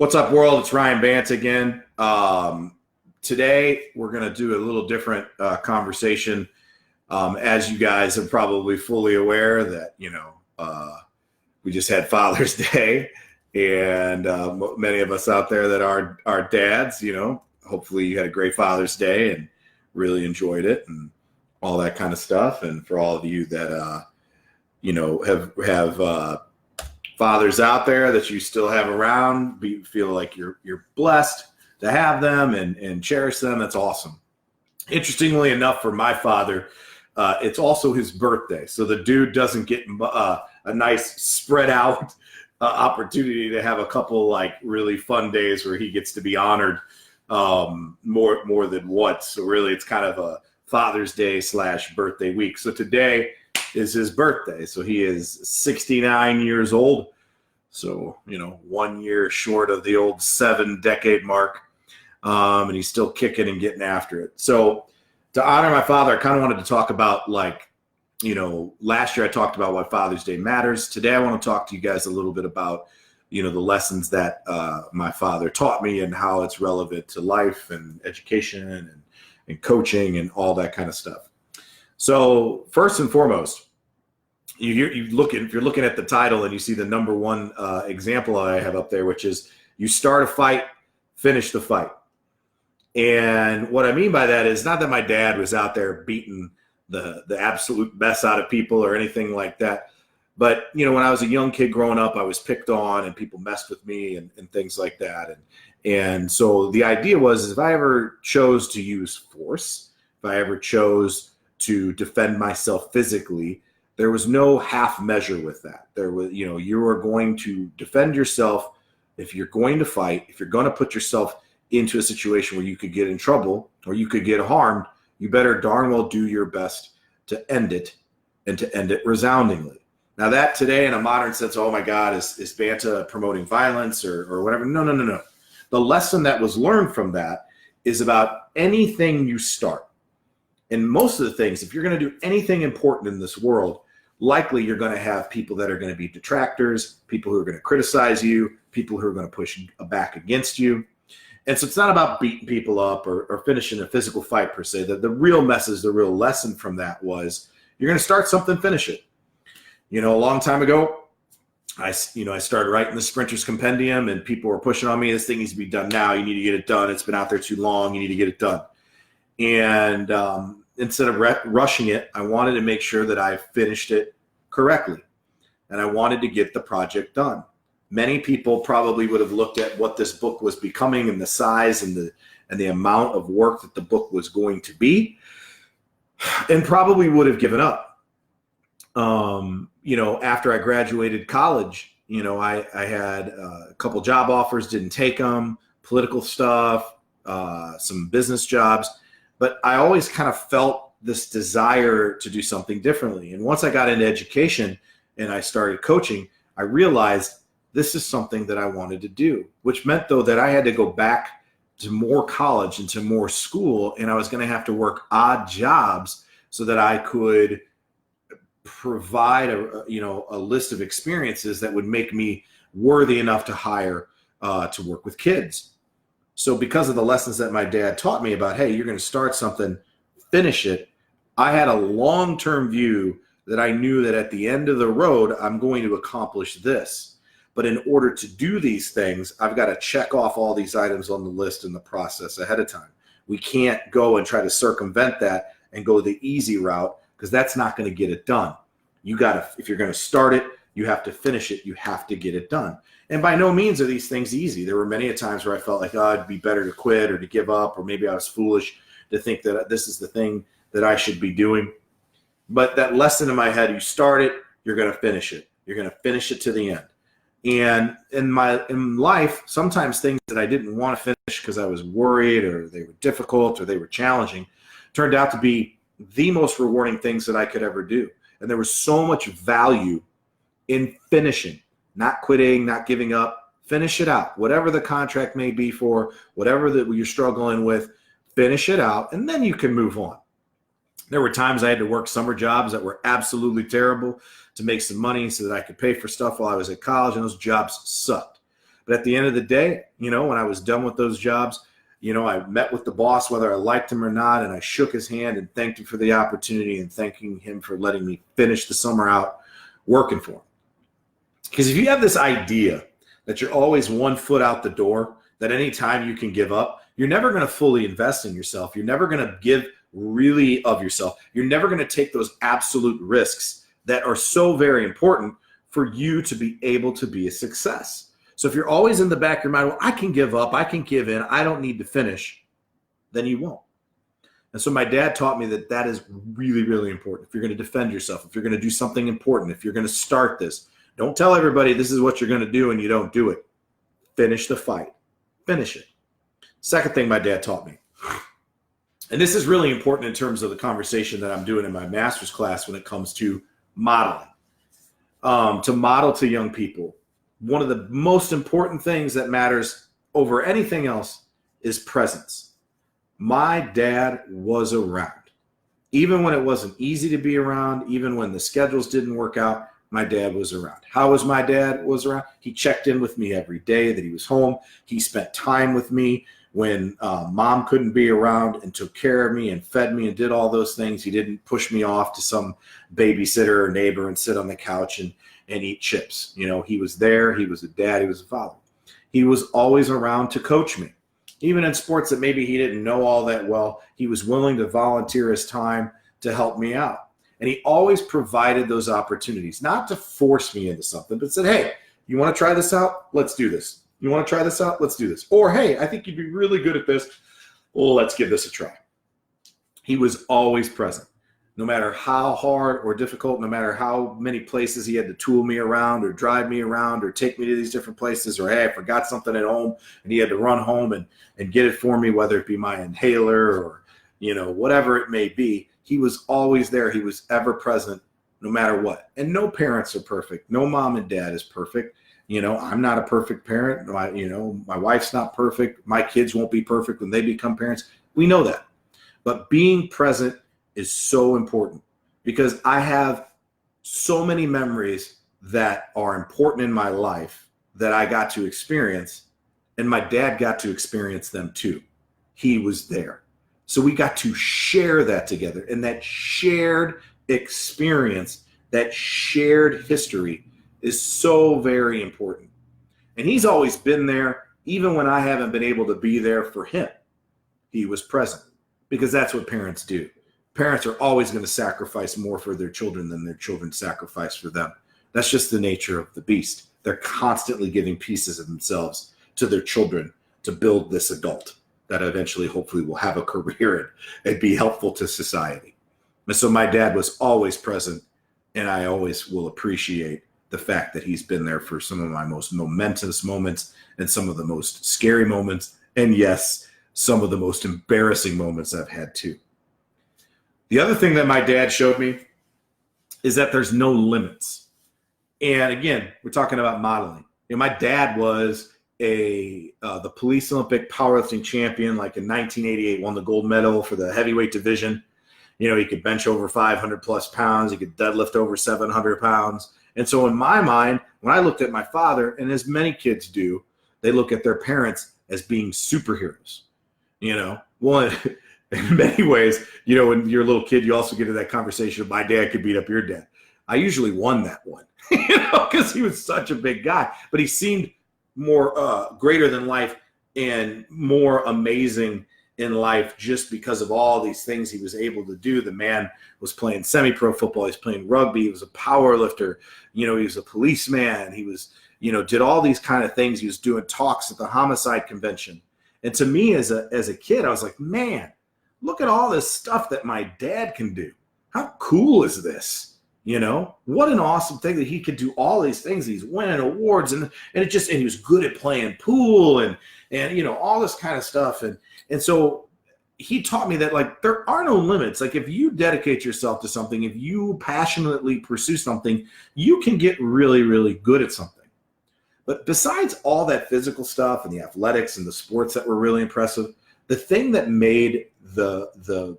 What's up, world? It's Ryan Bant again. Today, we're going to do a little different conversation. As you guys are probably fully aware that, we just had Father's Day, and many of us out there that are dads, hopefully you had a great Father's Day and really enjoyed it and all that kind of stuff. And for all of you that, have fathers out there that you still have around, feel like you're blessed to have them and cherish them. That's awesome. Interestingly enough, for my father, it's also his birthday. So the dude doesn't get a nice spread out opportunity to have a couple like really fun days where he gets to be honored more than once. So really it's kind of a Father's Day / birthday week. So today is his birthday. So he is 69 years old. So, 1 year short of the old 7-decade mark. And he's still kicking and getting after it. So to honor my father, I kind of wanted to talk about last year I talked about why Father's Day matters. Today I want to talk to you guys a little bit about, the lessons that my father taught me and how it's relevant to life and education and coaching and all that kind of stuff. So first and foremost, if you're looking at the title and you see the number one example I have up there, which is you start a fight, finish the fight. And what I mean by that is not that my dad was out there beating the absolute best out of people or anything like that. But, when I was a young kid growing up, I was picked on and people messed with me and things like that. And so the idea was if I ever chose to use force, if I ever chose to defend myself physically, there was no half measure with that. There was, you are going to defend yourself. If you're going to fight, if you're going to put yourself into a situation where you could get in trouble or you could get harmed, you better darn well do your best to end it and to end it resoundingly. Now that today in a modern sense, oh my God, is Banta promoting violence or whatever? No. The lesson that was learned from that is about anything you start. And most of the things, if you're going to do anything important in this world, likely you're going to have people that are going to be detractors, people who are going to criticize you, people who are going to push back against you. And so it's not about beating people up or finishing a physical fight per se. The real message, the real lesson from that was you're going to start something, finish it. A long time ago, I started writing the Sprinter's Compendium and people were pushing on me. This thing needs to be done now. You need to get it done. It's been out there too long. You need to get it done. And instead of rushing it, I wanted to make sure that I finished it correctly. And I wanted to get the project done. Many people probably would have looked at what this book was becoming and the size and the amount of work that the book was going to be, and probably would have given up. After I graduated college, I had a couple job offers, didn't take them, political stuff, some business jobs, but I always kind of felt this desire to do something differently. And once I got into education and I started coaching, I realized this is something that I wanted to do, which meant though that I had to go back to more college and to more school, and I was going to have to work odd jobs so that I could provide a list of experiences that would make me worthy enough to hire to work with kids. So because of the lessons that my dad taught me about, hey, you're going to start something, finish it, I had a long-term view that I knew that at the end of the road, I'm going to accomplish this. But in order to do these things, I've got to check off all these items on the list in the process ahead of time. We can't go and try to circumvent that and go the easy route because that's not going to get it done. If you're going to start it, you have to finish it. You have to get it done. And by no means are these things easy. There were many a times where I felt like, it'd be better to quit or to give up, or maybe I was foolish to think that this is the thing that I should be doing. But that lesson in my head, you start it, you're going to finish it. You're going to finish it to the end. And in life, sometimes things that I didn't want to finish because I was worried or they were difficult or they were challenging turned out to be the most rewarding things that I could ever do. And there was so much value in finishing, not quitting, not giving up. Finish it out. Whatever the contract may be for, whatever that you're struggling with, finish it out, and then you can move on. There were times I had to work summer jobs that were absolutely terrible to make some money so that I could pay for stuff while I was at college, and those jobs sucked. But at the end of the day, when I was done with those jobs, I met with the boss, whether I liked him or not, and I shook his hand and thanked him for the opportunity and thanking him for letting me finish the summer out working for him. Because if you have this idea that you're always 1 foot out the door, that any time you can give up, you're never going to fully invest in yourself. You're never going to give really of yourself. You're never going to take those absolute risks that are so very important for you to be able to be a success. So if you're always in the back of your mind, well, I can give up, I can give in, I don't need to finish, then you won't. And so my dad taught me that that is really, really important. If you're going to defend yourself, if you're going to do something important, if you're going to start this, don't tell everybody this is what you're going to do and you don't do it. Finish the fight. Finish it. Second thing my dad taught me, and this is really important in terms of the conversation that I'm doing in my master's class when it comes to modeling, to model to young people. One of the most important things that matters over anything else is presence. My dad was around. Even when it wasn't easy to be around, even when the schedules didn't work out, my dad was around. How was my dad was around? He checked in with me every day that he was home. He spent time with me when mom couldn't be around and took care of me and fed me and did all those things. He didn't push me off to some babysitter or neighbor and sit on the couch and eat chips. He was there. He was a dad. He was a father. He was always around to coach me. Even in sports that maybe he didn't know all that well, he was willing to volunteer his time to help me out. And he always provided those opportunities, not to force me into something, but said, hey, you want to try this out? Let's do this. You want to try this out? Let's do this. Or, hey, I think you'd be really good at this. Well, let's give this a try. He was always present. No matter how hard or difficult, no matter how many places he had to tool me around or drive me around or take me to these different places, or, hey, I forgot something at home and he had to run home and get it for me, whether it be my inhaler or, whatever it may be. He was always there. He was ever present no matter what. And no parents are perfect. No mom and dad is perfect. I'm not a perfect parent. My wife's not perfect. My kids won't be perfect when they become parents. We know that. But being present is so important because I have so many memories that are important in my life that I got to experience, and my dad got to experience them too. He was there. So we got to share that together, and that shared experience, that shared history is so very important. And he's always been there, even when I haven't been able to be there for him. He was present because that's what parents do. Parents are always going to sacrifice more for their children than their children sacrifice for them. That's just the nature of the beast. They're constantly giving pieces of themselves to their children to build this adult that eventually, hopefully, will have a career and be helpful to society. And so my dad was always present, and I always will appreciate the fact that he's been there for some of my most momentous moments and some of the most scary moments, and yes, some of the most embarrassing moments I've had too. The other thing that my dad showed me is that there's no limits. And again, we're talking about modeling. My dad was the police Olympic powerlifting champion, like in 1988, won the gold medal for the heavyweight division. He could bench over 500 plus pounds. He could deadlift over 700 pounds. And so in my mind, when I looked at my father, and as many kids do, they look at their parents as being superheroes. Well, in many ways, when you're a little kid, you also get into that conversation of my dad could beat up your dad. I usually won that one, because he was such a big guy, but he seemed more greater than life and more amazing in life just because of all these things he was able to do. The man was playing semi-pro football. He's playing rugby. He was a power lifter. He was a policeman. He was, did all these kind of things. He was doing talks at the homicide convention. And to me as a kid, I was like, man, look at all this stuff that my dad can do. How cool is this? What an awesome thing that he could do all these things. He's winning awards and he was good at playing pool and all this kind of stuff. And so he taught me that, like, there are no limits. Like, if you dedicate yourself to something, if you passionately pursue something, you can get really, really good at something. But besides all that physical stuff and the athletics and the sports that were really impressive, the thing that made the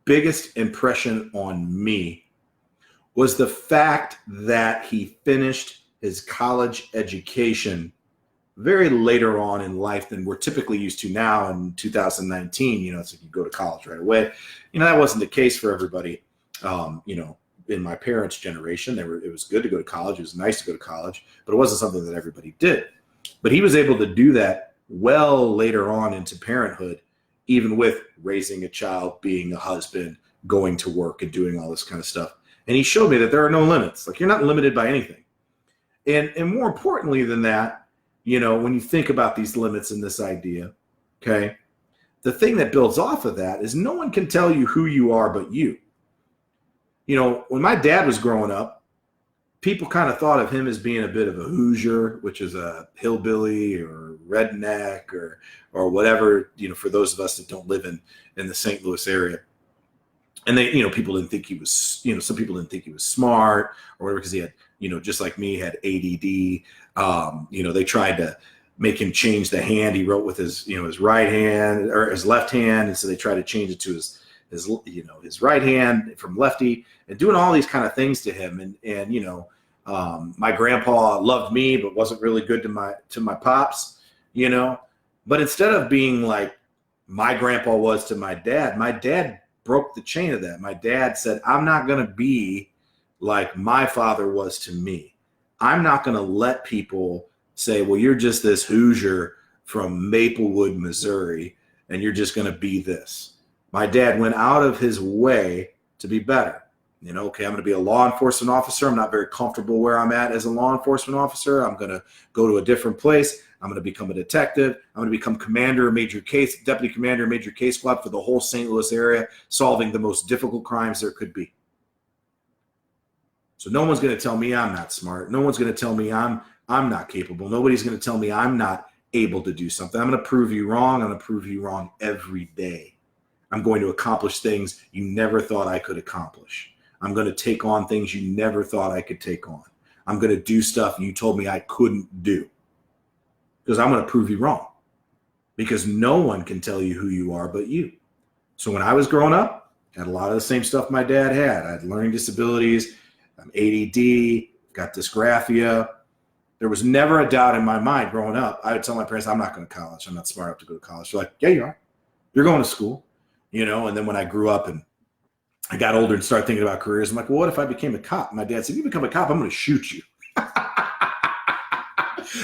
biggest impression on me was the fact that he finished his college education very later on in life than we're typically used to now in 2019. It's like you go to college right away. That wasn't the case for everybody. In my parents' generation, it was good to go to college. It was nice to go to college, but it wasn't something that everybody did. But he was able to do that well later on into parenthood, even with raising a child, being a husband, going to work and doing all this kind of stuff. And he showed me that there are no limits. Like, you're not limited by anything. And more importantly than that, when you think about these limits and this idea, okay, the thing that builds off of that is no one can tell you who you are but you. When my dad was growing up, people kind of thought of him as being a bit of a Hoosier, which is a hillbilly or redneck or whatever, for those of us that don't live in the St. Louis area. And they, people didn't think he was, some people didn't think he was smart or whatever, because he had, just like me, had ADD. They tried to make him change the hand he wrote with his right hand or his left hand. And so they tried to change it to his right hand from lefty, and doing all these kind of things to him. And my grandpa loved me, but wasn't really good to my pops, but instead of being like my grandpa was to my dad broke the chain of that. My dad said, I'm not going to be like my father was to me. I'm not going to let people say, well, you're just this Hoosier from Maplewood, Missouri, and you're just going to be this. My dad went out of his way to be better. Okay, I'm going to be a law enforcement officer. I'm not very comfortable where I'm at as a law enforcement officer. I'm going to go to a different place. I'm going to become a detective. I'm going to become deputy commander of major case squad for the whole St. Louis area, solving the most difficult crimes there could be. So no one's going to tell me I'm not smart. No one's going to tell me I'm not capable. Nobody's going to tell me I'm not able to do something. I'm going to prove you wrong. I'm going to prove you wrong every day. I'm going to accomplish things you never thought I could accomplish. I'm going to take on things you never thought I could take on. I'm going to do stuff you told me I couldn't do, because I'm going to prove you wrong, because no one can tell you who you are but you. So when I was growing up, I had a lot of the same stuff my dad had. I had learning disabilities, I'm ADD, got dysgraphia. There was never a doubt in my mind growing up. I would tell my parents, I'm not going to college. I'm not smart enough to go to college. They're like, yeah, you are. You're going to school. And then when I grew up and I got older and started thinking about careers, I'm like, well, what if I became a cop? My dad said, if you become a cop, I'm going to shoot you.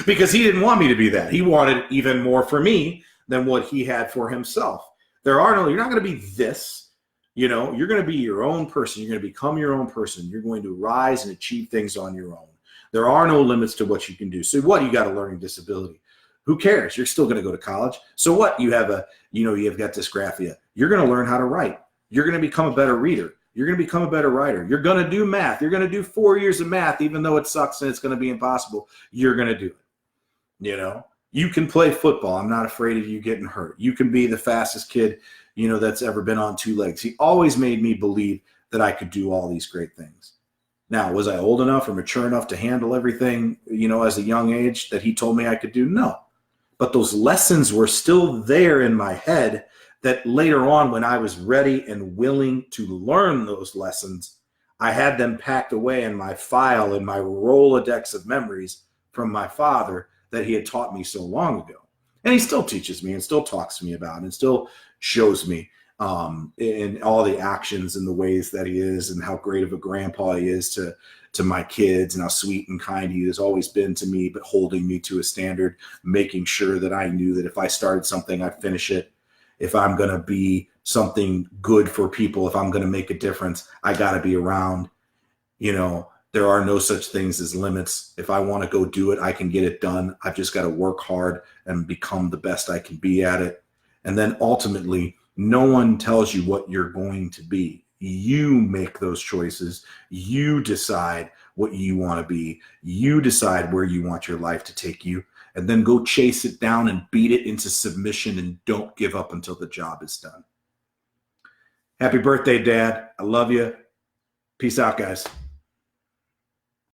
Because he didn't want me to be that. He wanted even more for me than what he had for himself. You're not going to be this, you're going to be your own person. You're going to become your own person. You're going to rise and achieve things on your own. There are no limits to what you can do. So what? You got a learning disability. Who cares? You're still going to go to college. So what? You have you've got dysgraphia. You're going to learn how to write. You're going to become a better reader. You're going to become a better writer. You're going to do math. You're going to do 4 years of math, even though it sucks and it's going to be impossible. You're going to do it. You can play football. I'm not afraid of you getting hurt. You can be the fastest kid, that's ever been on two legs. He always made me believe that I could do all these great things. Now, was I old enough or mature enough to handle everything, as a young age that he told me I could do? No. But those lessons were still there in my head, that later on, when I was ready and willing to learn those lessons, I had them packed away in my file, in my Rolodex of memories from my father that he had taught me so long ago. And he still teaches me and still talks to me about and still shows me in all the actions and the ways that he is, and how great of a grandpa he is to my kids, and how sweet and kind he has always been to me, but holding me to a standard, making sure that I knew that if I started something, I'd finish it. If I'm going to be something good for people, if I'm going to make a difference, I got to be around. There are no such things as limits. If I want to go do it, I can get it done. I've just got to work hard and become the best I can be at it. And then ultimately, no one tells you what you're going to be. You make those choices. You decide what you want to be. You decide where you want your life to take you. And then go chase it down and beat it into submission, and don't give up until the job is done. Happy birthday, Dad. I love you. Peace out, guys.